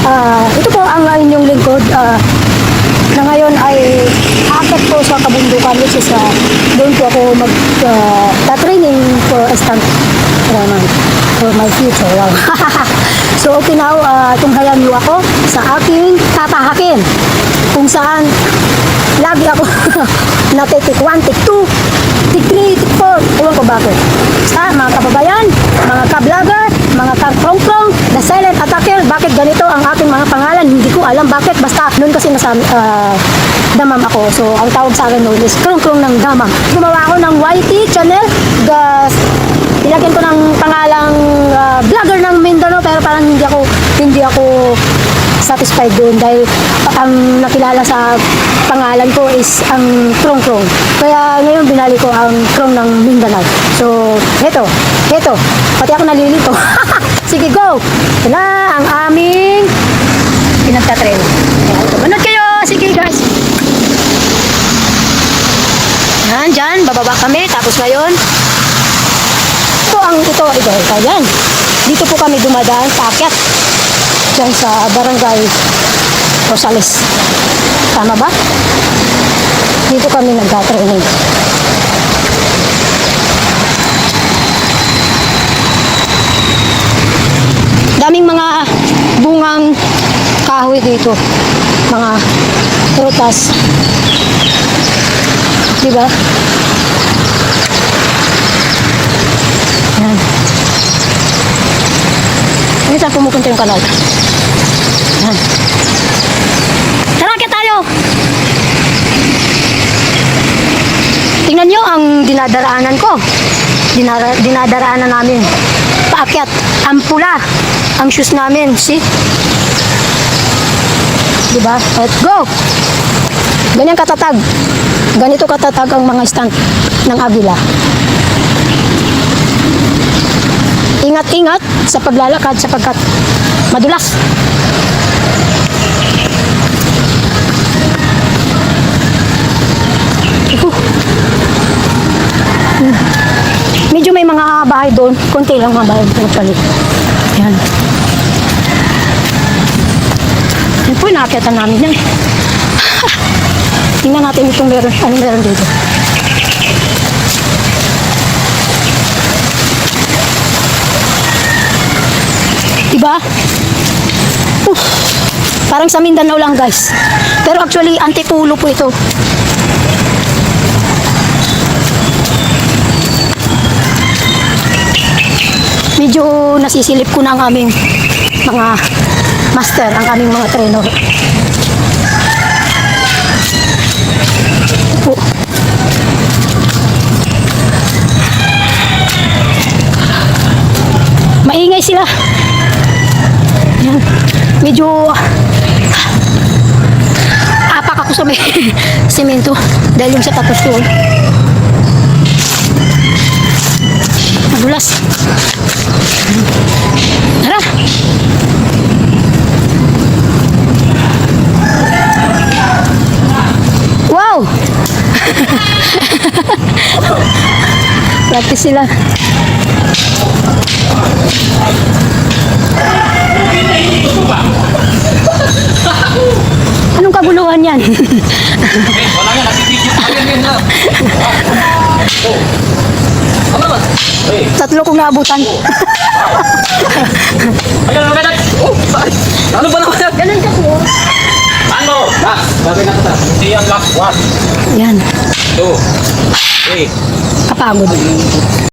Ito po ang inyong lingkod na ngayon ay aakyat po sa kabundukan, which is doon po ako mag-training for a stunt for my future. Wow. So okay now, tunghayan niyo ako sa aking tatahakin kung saan lagi ako natitik 1, tik 2, tik 3, tik 4, ewan ko bakit. Mga kababayan, mga ka-vlogger, mga ka-krong-krong, the silent attacker, bakit ganito ang aking mga pangalan? Hindi ko alam bakit, basta noon kasi damam ako. So ang tawag sa akin noon is krong-krong ng damam. Gumawa ako ng YT channel, ilagyan ko ng pangalang vlogger ng Mindanao, pero parang hindi ako satisfied doon dahil ang nakilala sa pangalan ko is ang krong-krong. Kaya ngayon binali ko ang krong ng Mindanao. So, heto, pati ako nalilito. Sige, go! Ito na ang aming pinagtatrain. Manod kayo! Sige, guys! Yan, dyan, bababa kami. Tapos ngayon, ito, yan. Dito po kami dumadaan, paakyat. Diyan sa Barangay Rosales. Tama ba? Dito kami nagtatraining. Daming mga bungang kahoy dito. Mga prutas. Diba? Yan. Hindi saan pumupunta yung kanal. Yan. Tara, kaya tayo! Tingnan nyo ang dinadaraanan ko. Dinadaraanan namin. Paakyat. Ang pula. Ang shoes namin. See? Diba? Let's go! Ganyan katatag. Ganito katatag ang mga stunt ng Agila. Ingat-ingat sa paglalakad sapagkat madulas. Medyo may mga bahay doon. Kunti lang mga bahay doon actually. Yan. Yan po, naakyatan namin yan. Tingnan natin itong meron. Anong meron dito? Diba? Parang sa Mindanao lang, guys. Pero actually, Antipolo po ito. Medyo nasisilip ko na ang aming mga master, ang aming mga trainer. Po. Maingay sila. Yan. Medyo apak ako sa may semento dahil yung sa tatos ko. Madulas. Tara. Wow. Practice sila. Anong kaguluhan yan? Wala nga, nasi-video pa yan na. Ano ba? Tatlo kong naabutan. Ayun, ano ba? Ano ba naman yan? Ganun kasi oh. Ano? Gagawin na kita. Siyang last one. Yan. 2 3. Kapagod.